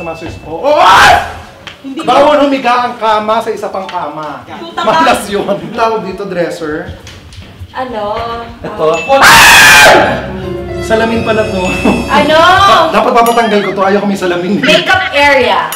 Masters po. Bawal humiga ang kama sa isa pang kama. Malas yun. Tawag dito, dresser. Ano? Ito. Salamin pala to. Ano? Dapat papatanggal ko to. Ayaw ko may salamin. Makeup area.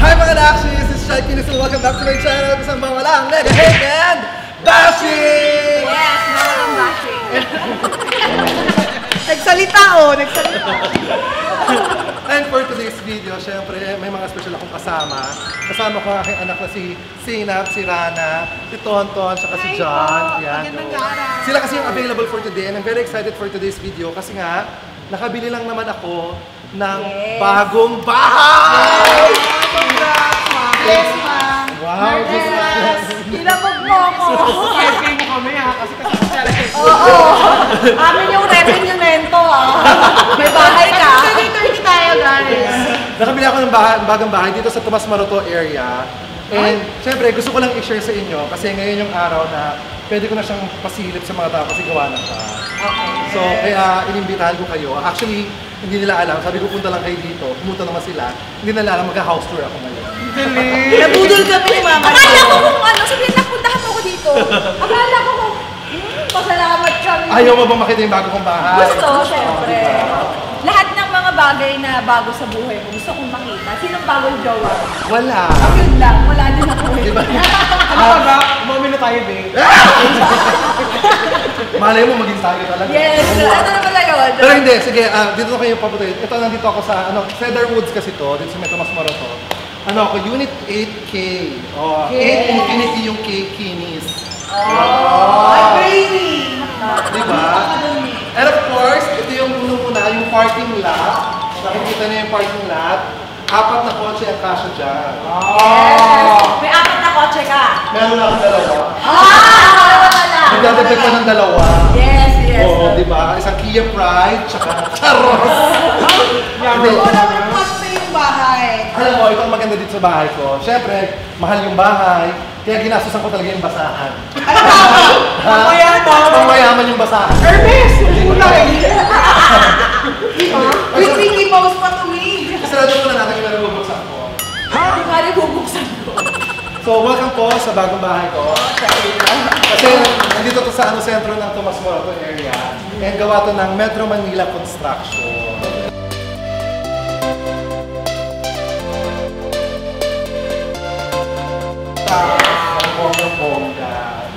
Hi mga Dashi! This is Shai Kinis and welcome back to my channel. Isang mawalang mega hate and bashing! Yes, mawalang bashing. Nagsalita nagsalita. And for today's video, syempre may mga special akong kasama. Kasama ko ang aking anak na si Sinap, si Rana, si Tonton, saka si John. Yan. Sila kasi yung available for today and I'm very excited for today's video kasi nga, nakabili lang naman ako ng bagong bahay! Yes, ma'am. Wow! Kinabog mo ako. Kaya mo kami kasi Oo. Amin yung revenue-mento May bahay ka. 30 tayo, guys. Nakabili ako ng bagong bahay dito sa Tomas Maroto area. And syempre, gusto ko lang i-share sa inyo kasi ngayon yung araw na pwede ko na siyang pasilip sa mga tao kasi gawa na siya. Okay. So, kaya inimbitahan ko kayo. Actually, hindi nila alam. Sabi ko, punta lang kayo dito. Pumunta naman sila. Hindi nila alam, mag-house tour ako ngayon. Nabudol kami ni Mama. Akala ko kung ano, sabihin napuntahan mo ko dito. Akala ko kung, pasalamat kami. Ayaw mo bang makita yung bago kong bahay? Gusto, syempre. Lahat ng mga bagay na bago sa buhay ko, gusto kong makita. Sinong bagong jowa? Wala. Yun lang, wala din ako. Diba? Ano ba? Umami na tayo, babe. Malay mo, maging tayo talaga. Yes, ano na pala yun? Pero hindi, sige, dito na kayo paputuin. Ito, nandito ako sa, Cedar Woods kasi to, dito sa Tomas Maroto. Ako, Unit 8K. 8 Infinity yung K, Kinis. Ay, baby! Diba? And of course, ito yung unang-una, yung parking lot. Nakikita niyo yung parking lot. 4 na kotse ang kasya dyan. Yes! May 4 na kotse ka. Meron lang 2. Wala. Nagdadagdag pa ng 2. Yes, yes. Oo, diba? Isang Kia Pride, tsaka Charos. Wala mo pa yung bahay. Alam mo, ito ang maganda dito sa bahay ko. Siyempre, mahal yung bahay, kaya ginasusan ko talaga yung basahan. Pangmayaman yung basahan. Hermes! Kulay! With Mickey Mouse pa to me. Kasarado ko na natin yung nabubuksan ko. Hindi nga rin bubuksan ko. So, welcome po sa bagong bahay ko. Kasi nandito to sa sentro ng Tomas Morato area. And gawa to ng Metro Manila Construction. Bongga.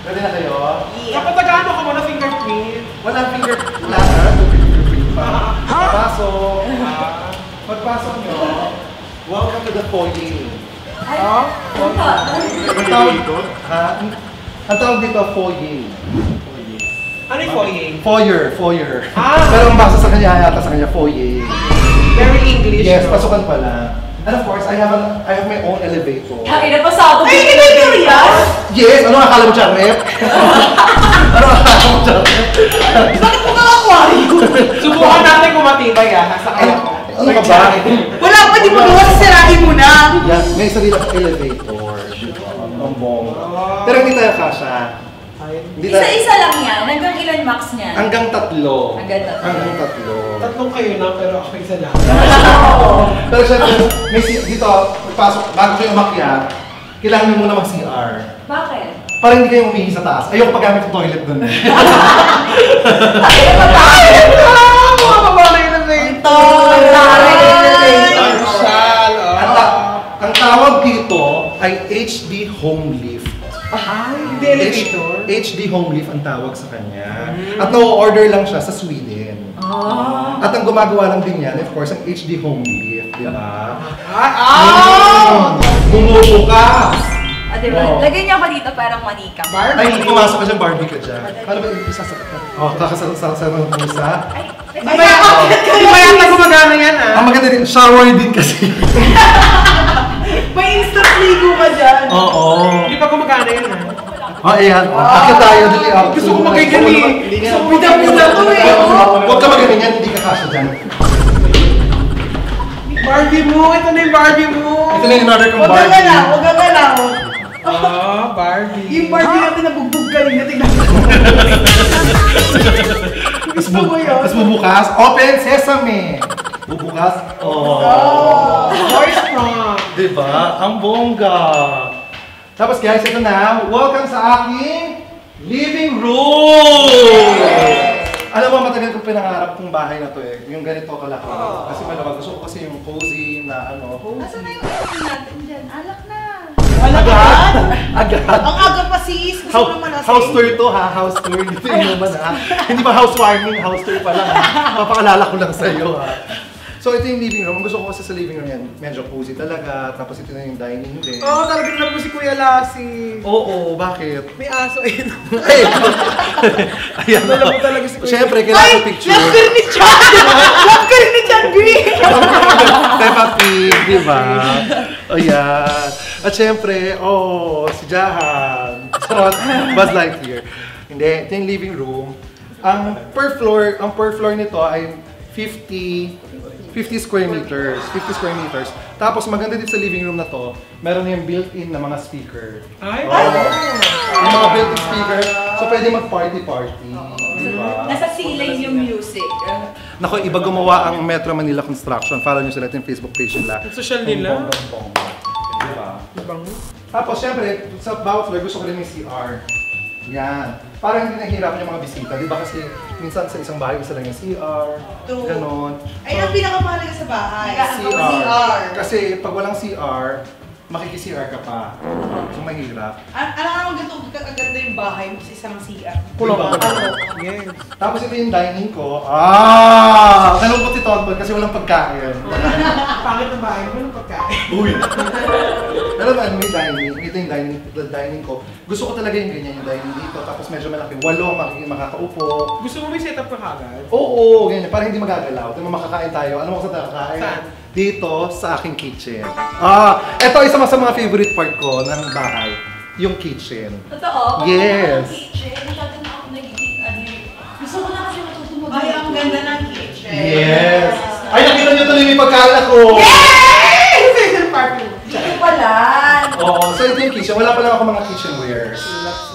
Ready na kayo? Dapat nag-ano ka muna fingerprint. Walang fingerprint pa. Pagpasok. Pagpasok nyo, welcome to the foyer. Ang tawag dito? Ang tawag dito, foyer. Ano yung foyer? Foyer. Pero ang basa sa kanya, yata sa kanya, foyer. Very English. Yes, pasukan pala. And of course, I have my own elevator. Kaya napasado. Ay, elevator yan? Yes! Ano akala mo dyan, Rep? Ano akala mo dyan, Rep? Bakit mo ka aquarium? Subukan natin kung matibay sa kaya ko. Ano ka ba? Wala pa, di mo gawa, sisirain mo na. Yan, may sarili akong elevator. Ang bongga. Pero hindi tayo kasha. Isa-isa lang yan. Hanggang ilan max niya? Hanggang 3. Hanggang 3. Hanggang 3. Tatlong kayo na, pero ako isa lang. Pero syempre, dito, pasok, bago kayo umakyat, kailangan nyo muna mag-CR. Bakit? Para hindi kayo umihi sa taas. Ayoko paggamit ng toilet dun. Ay, mabakit! Mga babalay na ito! Ang tawag dito ay HD Home Lift. Hindi elevator? HD Home Lift ang tawag sa kanya. At no-order lang siya sa Sweden. At ang gumagawa lang din yan, of course, ang HD Home Lift, di ba? Bumubukas! Diba? Lagyan niyo ako dito parang manika. Ay, pumasok ka dyan, Barbie ka dyan. Paano ba yung isa sa kakasasasa ng pusa? Di ba yata gumagana yan Ang maganda din, shower din kasi. May instant ligo ka dyan. Oo. Hindi pa gumagana yan Ayan. Akit tayo dali. Gusto ko magaganyan Gusto ko bida-bida ko Huwag ka magaganyan, hindi ka kasya dyan. Barbie mo! Ito na yung Barbie mo! Ito na yung order kong Huwag kang Barbie. galaw, huwag kang galaw. Barbie. Yung Barbie natin na bugbog galing na tingnan mo. Tapos bubukas, open sesame! Bubukas, Voice prom. Diba? Ang bongga! Tapos guys, ito na, welcome sa aking living room! Alam mo, matagal kong pinangarap tong bahay na to eh. Yung ganito kalaki. Kasi malamang gusto ko kasi yung cozy na ano. Asan na yung ano natin dyan? Alak na! Agad! Agad! Ang aga pa sis, gusto ko naman nasa House tour to ha, house tour. Dito yung naman ha. Hindi ba housewarming, house tour pa lang ha. Papakalala ko lang sa'yo ha. So ito yung living room. Ang gusto ko kasi sa living room yan, medyo cozy talaga. Tapos ito na yung dining din. Oo, talagang love mo si Kuya Lassie. Oo, bakit? May aso, ayun. Ay! Ayan. Love mo talaga si Kuya. Siyempre, kailangan ko picture. Love ka rin ni Chan! Love ka rin ni Chan B! Peppa Pig, di ba? O yan. At syempre, si Jahan. Sarot, Buzz Lightyear. Hindi, ito yung living room. Ang per floor nito ay 50 square meters. 50 square meters. Tapos maganda din sa living room na to, meron yung built-in na mga speaker. Ay, Yung mga built-in speaker, so pwede mag-party-party. Diba? Nasa ceiling yung music. Nako, iba gumawa ang Metro Manila Construction. Follow nyo sila yung Facebook page nila. Yung social nila. Diba? Ibang. Tapos syempre, sa bawat floor, gusto ko rin may CR. Yan. Parang hindi nahihirapan yung mga bisita. Di ba kasi minsan sa isang bahay, isa lang yung CR. True. Ganon. Ay, ang pinakamahalaga sa bahay. CR. Kasi pag walang CR, makiki-CR ka pa. So mahirap. Alam naman ganito kaganda yung bahay mo sa isang CR. Diba? Yes. Tapos ito yung dining ko. Nalungkot si Tonton kasi walang pagkain. Pangit na bahay mo, anong pagkain? Uy! Alam mo, may dining. Ito yung dining ko. Gusto ko talaga yung ganyan, yung dining dito. Tapos medyo malaki. 8 makakaupo. Gusto mo may setup ka kagad? Oo, ganyan. Para hindi magagalaw. Ito makakain tayo. Ano mo kung saan kakain? Saan? Dito, sa aking kitchen. Ito isa sa mga favorite part ko ng bahay. Yung kitchen. Totoo? Yes. Kitchen, masyado na ako nagiging gusto ko na kasi matuto mo. Ay, ang ganda ng kitchen. Yes! Ay, nakita niyo tuloy yung pagkain ako! Dito pala. Oo, so ito yung kitchen. Wala pa lang ako mga kitchenwares.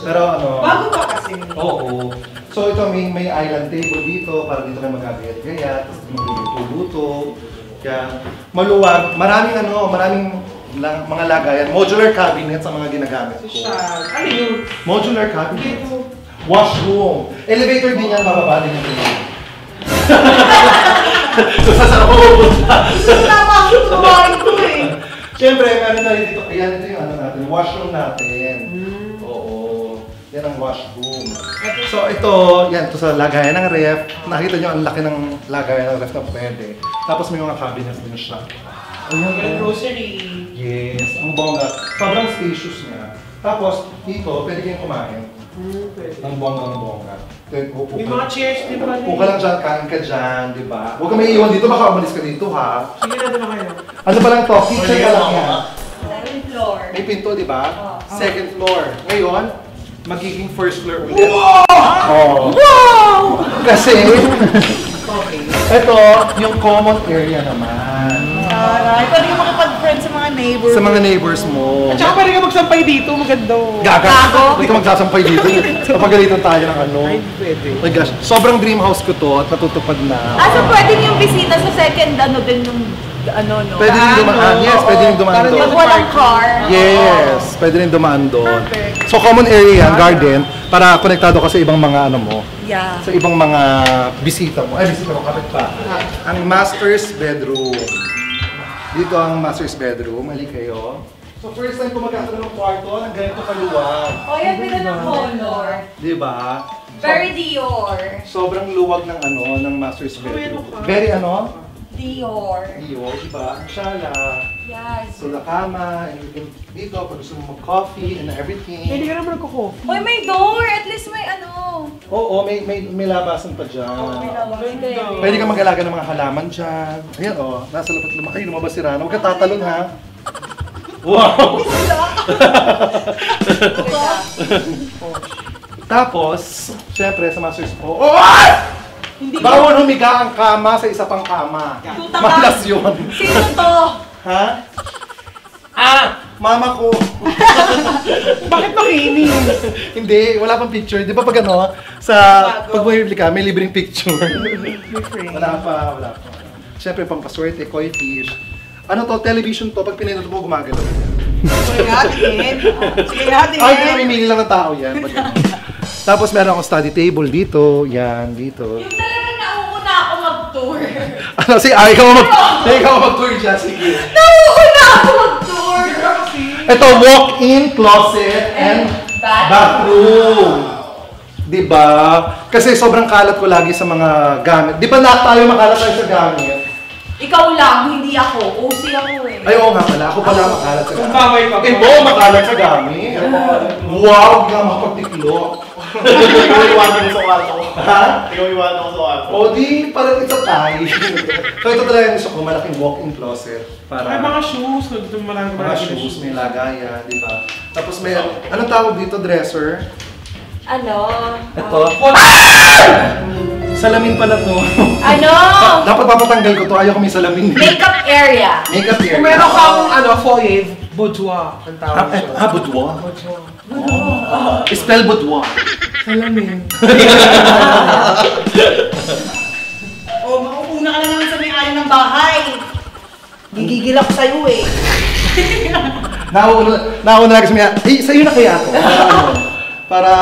Pero ano... Bago pa kasi. Oo. So ito may island table dito para dito kayo magagayat-gayat. Tapos magluluto-luto. Kaya maluwag. Maraming mga lagayan. Modular cabinet sa mga ginagamit ko. Ano yun? Modular cabinet. Washroom. Elevator din yan, bababa din yung pinag. So saan ako pupunta? Tama ako tumahin ko eh. Siyempre, meron tayo dito. Ayan, ito yung ano natin, washroom natin. Oo. Yan ang washroom. So ito, yan, ito sa lagayan ng ref. Nakita nyo ang laki ng lagayan ng ref na pwede. Tapos may mga cabinets din siya. Yung grocery. Yes, ang bongga. Sobrang spacious niya. Tapos, dito, pwede kayong kumain. Pwede. Ang bonggang-bongga. May mga chairs, di ba? Upo ka lang dyan, kain ka dyan, di ba? Huwag ka may iwan dito, baka umalis ka dito, ha? Sige na doon na kayo. Ano pa lang to? Kitchen ka lang yan. Second floor. May pinto, di ba? Oo. Second floor. Ngayon, magiging first floor ulit. Wow! Wow! Kasi, ito, yung common area naman. Aray, pwede ka makipag-friend sa mga neighbors. Sa mga neighbors mo. At saka pwede ka magsampay dito, maganda. Gago! Hindi ka magsasampay dito. Napagalitan tayo ng ano. Ay, pwede. Oh my gosh, sobrang dream house ko to at natutupad na. So pwede yung bisita sa second din yung no? Pwede rin dumaan. Yes, pwede rin dumaan Parang doon. Yung walang car. Yes, pwede rin dumaan doon. So common area yan, garden, para konektado ka sa ibang mga ano mo, Yeah. sa ibang mga bisita mo. Ay, bisita mo, kapit pa. Ang master's bedroom. Dito ang master's bedroom, mali kayo. So first time ko magkakaroon ng kwarto, ang ganito kaluwag. O yan, pila ng color. Di ba? Very Dior. Sobrang luwag ng ano, ng master's bedroom. Very ano? Dior. Dior, di ba? Ang shala. Yes. So, the kama, and you can dito, pag gusto mo mag-coffee and everything. Hindi ka naman nagko-coffee. Uy, may door! At least may ano. Oo, may labasan pa dyan. May lawang. Pwede ka mag-alaga ng mga halaman dyan. Ayan o, nasa lapit lumaki. Ay, lumabas si Rana. Huwag ka tatalon ha. Wow! Tapos, syempre sa masters ko, oh! Bawal humiga ang kama sa isa pang kama. Tuta ka. Malas yun. Sino to? Ha? Mama ko. Bakit makinig? Hindi, wala pang picture. Di ba pag ano, pag bumibili ka, may libreng picture. Wala pa. Siyempre, pampaswerte, koi fish. Ano to, television to, pag pinindot mo, gumagalaw. Sige natin. Sige natin. Ay, pinamimili lang ng tao yan. Pag ano. Tapos meron akong study table dito, yan, dito. Yung talagang nauuna ako mag-tour. Ano, ikaw mag-tour dyan, sige. Nauuna ako mag-tour! Ito, walk-in closet and bathroom. Diba? Kasi sobrang kalat ko lagi sa mga gamit. Di ba tayo makalat tayo sa gamit? Ikaw lang, hindi ako. OC ako eh. Ay, oo nga pala. Ako pala makalat sa Kung gamit. baway ka pa. Ibo, makalat sa gamit. Wow, hindi nga makapagtiklo. Ikaw iwanan mo sa kwarto ko. Ha? Ikaw iwanan ko sa kwarto ko. O di, parang it's a tie. So ito talaga yung gusto ko, malaking walk-in closet. Ay, mga shoes. Mga shoes, may lagayan, di ba? Tapos may, anong tawag dito, dresser? Ano? Ito. Salamin pala to. Ano? Dapat papatanggal ko to, ayaw ko may salamin. Makeup area. Makeup area. Kung meron kang foyer, boudoir. Ang tawag siya. Boudoir? Spell boudoir. Salamin. Mauuna ka na naman sa may-ari ng bahay. Gigigil ako sa'yo eh. Nauna na kasi sa'yo na kaya ako. Para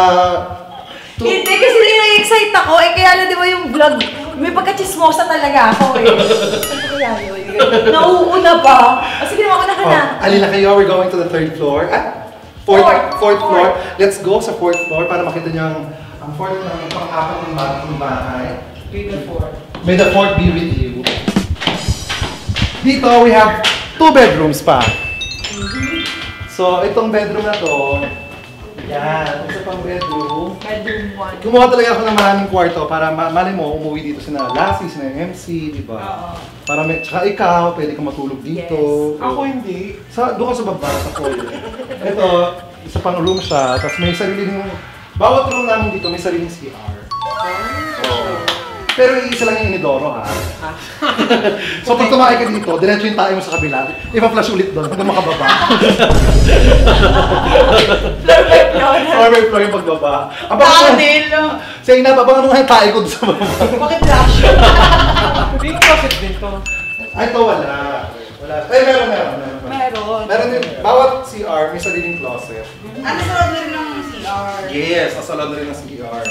Hindi kasi na-excite ako eh, kaya na di ba yung vlog, may pagka-chismosa talaga ako eh. Ano kaya yun? Nauuna pa. O sige, mauna ka na. alila kayo, we're going to the third floor. Fourth floor. Let's go sa fourth floor para makita niyo ang fourth floor ng pang-apat ng bahay. May the fourth be with you. Dito, we have 2 bedrooms pa. So, itong bedroom na to, yan, isa pang bedroom. Bedroom 1. Gumawa talaga ako ng maraming kwarto para malay mo, umuwi dito sina Lassie, sina MC, di ba? Para tsaka ikaw, pwede kang matulog dito. Ako hindi. Doon ka sa baba, sa foyer. Ito, isa pang room siya, tapos may sariling, bawat room namin dito may sariling CR. Pero isa lang yung inidoro ha. So pag tumakay ka dito, diretso yung tayo mo sa kabila, ipa-flash ulit doon hanggang makababa. Floor by floor. Floor by floor yung pagbaba. Tunnel! Siya inababangan mo nga yung tayo ko doon sa baba. Bakit flash? Hindi yung closet din to. Ay, ito wala. Ay, meron. Meron din. Bawat CR may sariling closet. Ano sa loob na rin ng CR? Yes, nasa loob na rin ng CR.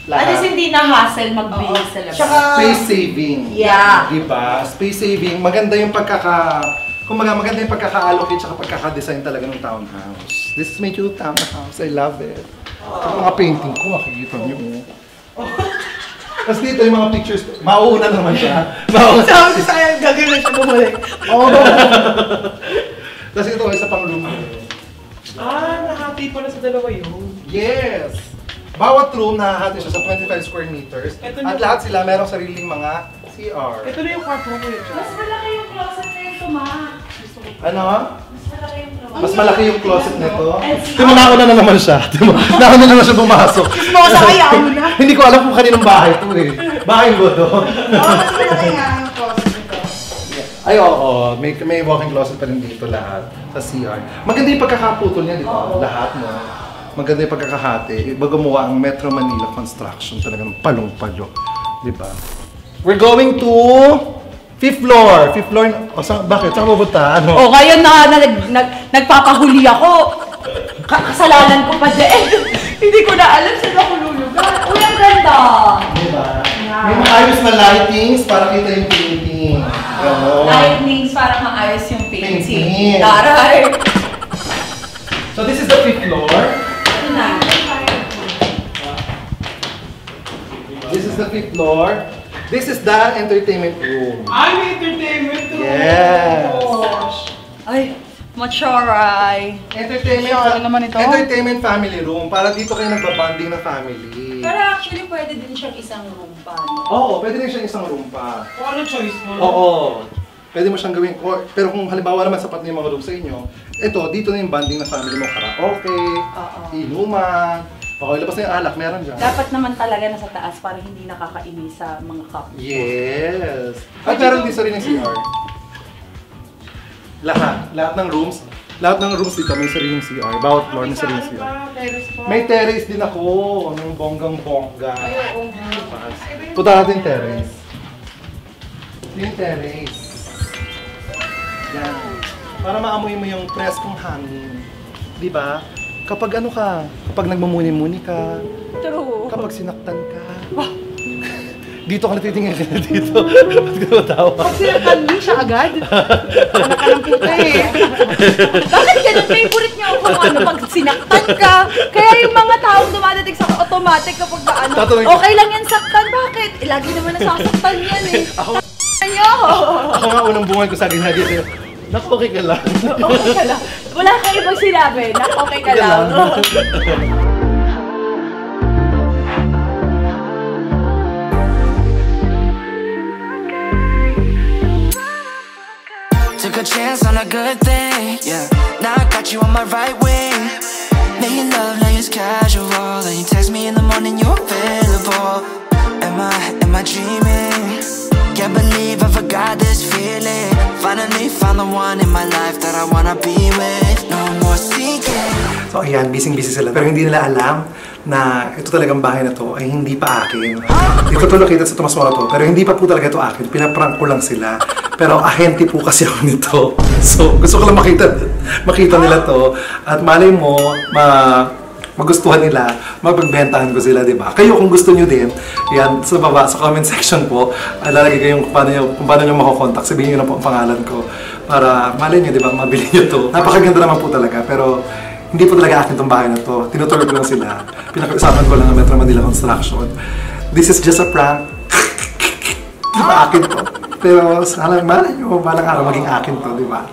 At least hindi na hassle magbihis sa labas. Tsaka- Space saving. Yeah. Diba? Space saving. Maganda yung maganda yung pagkaka-allocate tsaka pagkaka-design talaga ng townhouse. This is my new townhouse. I love it. Yung mga painting ko, makikita niyo. Tapos dito yung mga pictures, mauuna naman siya. Sabi sa akin, gagawin na siya bumalik. Tapos ito, isa pang room. Nahati pala sa dalawa yun. Yes! Bawat room nahahati siya sa 25 square meters. At lahat sila merong sariling mga CR. Ito na yung kwarto ko yun. Mas malaki yung closet na ito, ma. Ano? Mas malaki yung closet. Mas malaki yung closet nito. And Timo, nauna na naman siya. Nauna na naman siya pumasok. Chismosa kaya mo na. Hindi ko alam kung kaninong bahay ito eh. Bahay ko to. Mas malaki nga yung closet nito. Ay, oo. May walk-in closet pa rin dito lahat sa CR. Maganda yung pagkakaputol niya, di ba? Lahat, no? Maganda yung pagkakahati. Iba gumawa ang Metro Manila Construction. Talagang palong-palo. Di ba? We're going to 5th floor. 5th floor. Bakit? Saan pupunta? Ano? O ngayon na nagpapahuli ako. Kasalanan ko pa din. Hindi ko na alam saan ako lulugar. Uy, ang ganda. Di ba? May maayos na lightings para kita yung painting. Lightnings para maayos yung painting. Painting. Taray. So this is the 5th floor. This is the 5th floor. This is the entertainment room. May entertainment room! Yes. Ay, machoray. Entertainment family room. Para dito kayo nagbabanding na family. Pero actually, pwede din siyang isang room pa. No? Oo, pwede rin siyang isang room pa. Kung ano choice mo? Oo. Pwede mo siyang gawin. Pero kung halimbawa naman sapat na yung mga room sa inyo, ito, dito na yung banding na family mo. Karaoke, inuman, Okay, labas na yung alak. Meron dyan. Dapat naman talaga nasa taas para hindi nakakainis sa mga cup. Yes! At meron din sariling CR. Lahat ng rooms. Lahat ng rooms dito may sariling CR. Bawat floor may sariling CR. May terrace din ako. Anong bonggang-bongga. Punta natin yung terrace. Yung terrace. Yan. Para maamoy mo yung preskong hangin. Diba? Kapag ano ka, kapag nagmumuni-muni ka, True. kapag sinaktan ka, dito ka natitingin ka na dito. Ba't ka matawa? Pag sinaktan mo siya agad. Anak ka ng puta eh. Bakit ganun? Favorite niyo kung ano, pag sinaktan ka. Kaya yung mga taong dumadating sa automatic kapag ba ano, okay lang yan saktan. Bakit? Eh, lagi naman nasasaktan yan eh. Ako nga unang bungan ko sa akin na dito. Naku, okay ka lang. Okay ka lang. Wala kang ibang sinabi. Okay ka lang. Took a chance on a good thing, yeah. Now I got you on my right wing. Making love like it's casual. And you text me in the morning, you're available. Am I dreaming? Can't believe I forgot this feeling. Finally found the one in my life that I wanna be with. No more seeking. So ayan, busy-busy sila. Pero hindi nila alam na ito talagang bahay na to ay hindi pa akin. Dito to located sa Tomas Morato, pero hindi pa po talaga ito akin. Pinaprank ko lang sila. Pero ahente po kasi ako nito. So gusto ko lang makita nila to. At malay mo, magustuhan nila, mapagbentahan ko sila, di ba? Kayo kung gusto nyo din, yan, sa baba, sa comment section po, lalagay kayo kung paano nyo makokontakt, sabihin nyo na po ang pangalan ko para malay nyo, di ba, mabili nyo to. Napakaganda naman po talaga, pero hindi po talaga akin tong bahay na to. Tinutuloy ko lang sila. Pinag-usapan ko lang ang Metro Manila Construction. This is just a prank. Di ba, akin to? Pero sana, malay nyo, balang araw maging akin to, di ba?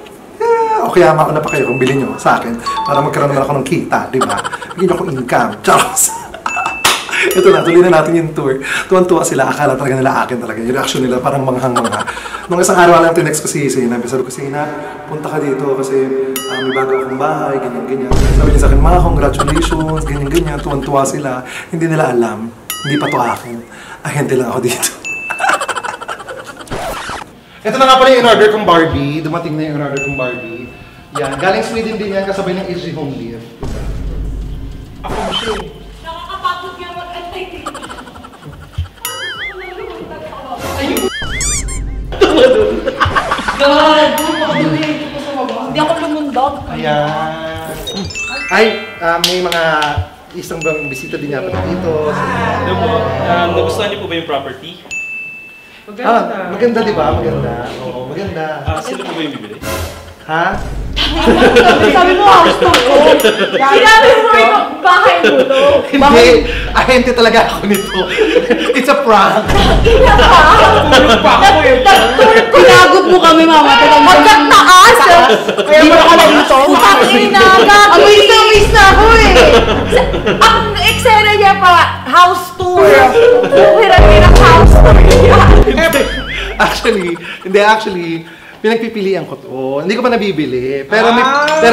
O kaya mauna pa kayo kung bilhin nyo sa akin para magkaroon naman ako ng kita, di ba? Bigyan ako income. Charles! Ito na, tuloy na natin yung tour. Tuwan-tuwa sila, akala talaga nila akin talaga. Yung reaction nila parang manghang-mangha. Nung isang araw lang tinext ko si Sina, sabi ko, Sina, punta ka dito kasi may bago akong bahay, ganyan-ganyan. Sabi niya sa akin, congratulations, ganyan-ganyan. Tuwan-tuwa sila. Hindi nila alam, hindi pa to akin. Ahente lang ako dito. Ito na nga pala yung in-order kong Barbie. Dumating na yung in-order kong Barbie. Yan. Galing Sweden din yan, kasabay ng HG Home Live. Ako mo siya. Nakakapagod nga mag-antay dito. Hindi ako lumundog. Ayan. Ay, may mga isang bang bisita din niya pa dito. Hello po. Nagustuhan niyo po ba yung property? Maganda di ba? Maganda. Oo, maganda. Sino po ba yung bibili? Ha? Sabi mo, gusto ko. Sinabi mo yung bahay mo to. Hindi. Ahente talaga ako nito. It's a prank. Ina ka? Tulog pa ako eh. Pinagod mo kami, mama. Hanggang taas. Kaya mo ka na dito. Putang ina. Amis na ako eh. Ang eksena niya pa, house tour. Hirap-hirap house tour. Actually, pinagpipilian ko to. Hindi ko pa nabibili. Pero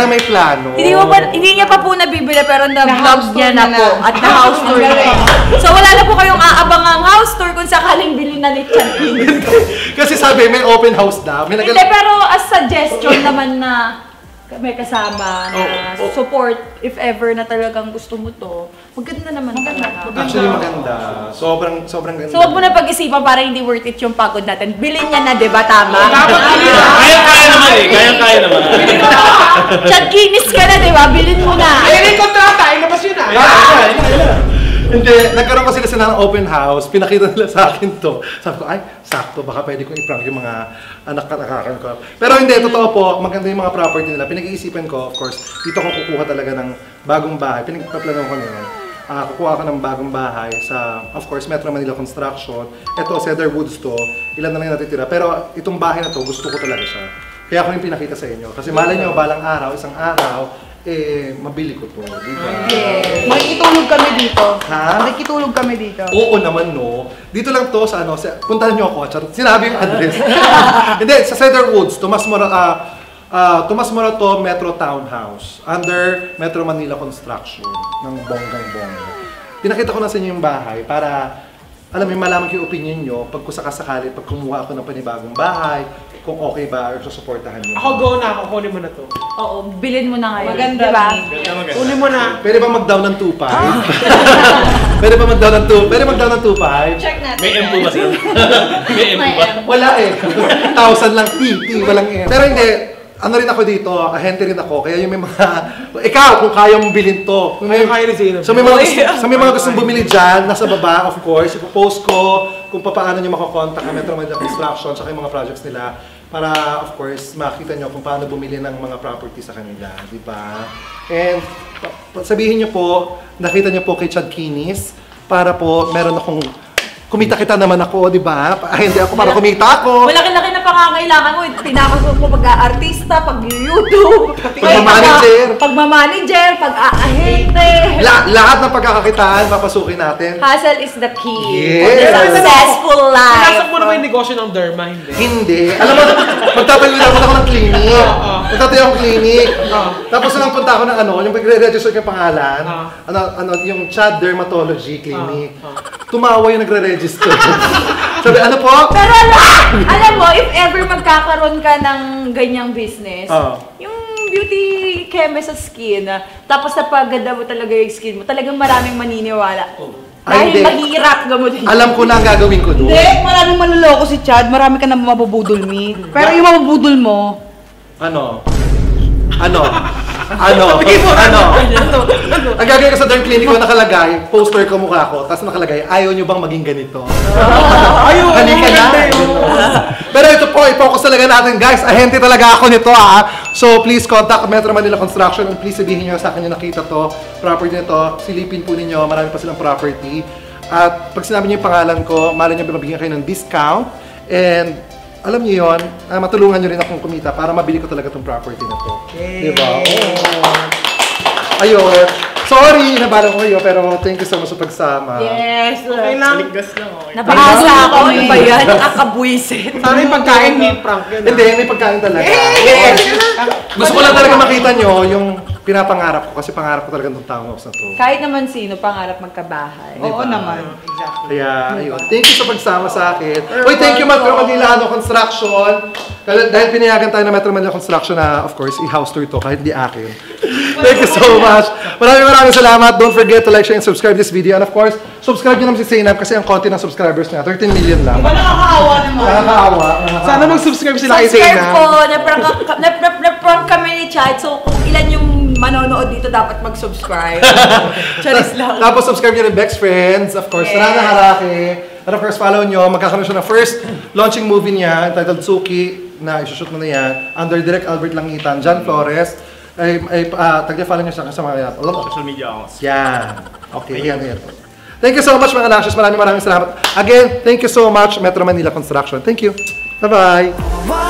may plano. Hindi niya pa po nabibili pero na-vlog niya na po at na-house tour niya. So wala na po kayong aabangang house tour kung sakaling bilhin na ni Chantin. Kasi sabi, may open house na. Hindi, pero as suggestion naman na may kasama na support if ever na talagang gusto mo to. Maganda naman talaga. Actually, maganda. Sobrang ganda. So, wag mo na pag-isipan para hindi worth it yung pagod natin. Bilhin niya na, di ba? Tama? Kaya naman eh. Kaya naman. Chagkinis ka na, di ba? Bilhin mo na. Ay, yung kontrata. Ilabas yun ah. Hindi, nagkaroon kasi sila ng open house, pinakita nila sa akin to. Sabi ko, ay, sakto, baka pwede kong i-prank yung mga anak ko. Pero hindi, totoo po, maganda yung mga property nila. Pinag-iisipan ko, of course, dito ako kukuha talaga ng bagong bahay. Pinagpaplano ko nila. Kukuha ka ng bagong bahay sa, of course, Metro Manila Construction. Ito, Cedar Woods to, ilan na lang yung natitira. Pero itong bahay na to, gusto ko talaga siya. Kaya ako yung pinakita sa inyo. Kasi malay nyo, balang araw, isang araw, mabili ko to, di ba? Yes. Makikitulog kami dito. Ha? Makikitulog kami dito. Oo naman, no. Dito lang to sa puntahan niyo ako. Sinabi yung address. Hindi, sa Cedar Woods, Tomas Morato Metro Townhouse under Metro Manila Construction ng bonggang-bongga. Pinakita ko na sa inyo yung bahay para alam mo, malaman ko yung opinion nyo pag kusakasakali, pag kumuha ako ng panibagong bahay, kung okay ba or susuportahan nyo. Ako go na, ako kunin mo na to. Oo, bilhin mo na ngayon. Maganda, diba? Kunin mo na. Pwede ba mag-down ng 2.5? Pwede ba mag-down ng 2.5? Check natin. May M po ba sila? May M po ba? Wala eh. 1,000 lang walang M. Pero hindi, ano rin ako dito, ahente rin ako, kaya yung may mga, ikaw, kung kaya mong bilhin to. Kaya ni Zeno. So may mga gustong bumili dyan, nasa baba, of course, ipopost ko kung paano nyo makakontak ang Metro Manila Construction at yung mga projects nila para, of course, makita nyo kung paano bumili ng mga property sa kanila, di ba? And sabihin nyo po, nakita nyo po kay Chad Kinis, para po meron akong kumita-kita naman ako, di ba? Hindi ako para kumita ako. Malaki-laki na pangangailangan mo. Tinakasok mo pag-artista, pag-YouTube, Pagmamanager. pagmamanager, pag-aahente. Lahat ng pagkakakitaan, papasukin natin. Hustle is the key Yes. for a successful life. Pinasok mo naman yung negosyo ng derma, hindi. Hindi. Alam mo, magtatayo dapat ako ng clinic. Magtatayo akong clinic. Tapos nang punta ako ng yung pagre-register ko yung pangalan, yung Chad Dermatology Clinic. Tumawa yung nagre-register. Sabi, ano po? Pero alam mo, if ever magkakaroon ka ng ganyang business, yung beauty chemist sa skin, tapos napaganda mo talaga yung skin mo, talagang maraming maniniwala. Dahil mahirap gamutin. Alam ko na ang gagawin ko doon. Hindi, maraming manloloko si Chad. Marami ka na mabubudol me. Pero yung mabubudol mo, Ang gagawin ko sa derm clinic ko nakalagay, poster ko mukha ko, tapos nakalagay, ayaw nyo bang maging ganito? Ayaw! Halika na! Pero ito po, i-focus talaga natin guys, ahente talaga ako nito So please contact Metro Manila Construction and please sabihin nyo sa akin yung nakita to, property nito, silipin po ninyo, marami pa silang property. At pag sinabi nyo yung pangalan ko, malay nyo mabigyan kayo ng discount. And alam niyo yun, matulungan nyo rin akong kumita para mabili ko talaga itong property na to. Diba? Ayun. Sorry, nabala ko kayo, pero thank you so much sa pagsama. Yes. Okay lang. Liggas lang ako. Nabasa ako, ano ba yan? Nakakabuisit. Sana yung pagkain ni Frank yun. Hindi, may pagkain talaga. Yes. Gusto ko lang talaga makita nyo yung pinapangarap ko kasi pangarap ko talaga ng townhouse na to. Kahit naman sino, pangarap magkabahay. oo naman. Kaya, ayun. Thank you sa pagsama sa akin. Uy, thank you Metro Manila Construction. Dahil pinayagan tayo ng Metro Manila Construction na, of course, i-house tour to kahit di akin. Thank you so much. Maraming salamat. Don't forget to like, share, and subscribe this video. And of course, subscribe nyo naman si Zainab kasi ang konti ng subscribers niya, 13 million lang. Diba nakakaawa naman? Nakakaawa. Sana mag-subscribe sila kay Subscribe Zainab. po, na-prank kami ni Chad. So kung ilan yung manonood dito, dapat mag-subscribe. Charis lang. Tapos subscribe nyo rin Bex Friends. Of course, Rana Harake. And of course, follow nyo. Magkakaroon siya ng first launching movie niya entitled Suki na isushoot mo na yan under Direct Albert Langitan, John Flores. Tag-follow nyo siya sa mga Social media accounts. yan. Okay, yan. Thank you so much mga lashes. Maraming salamat. Again, thank you so much Metro Manila Construction. Thank you. Bye-bye.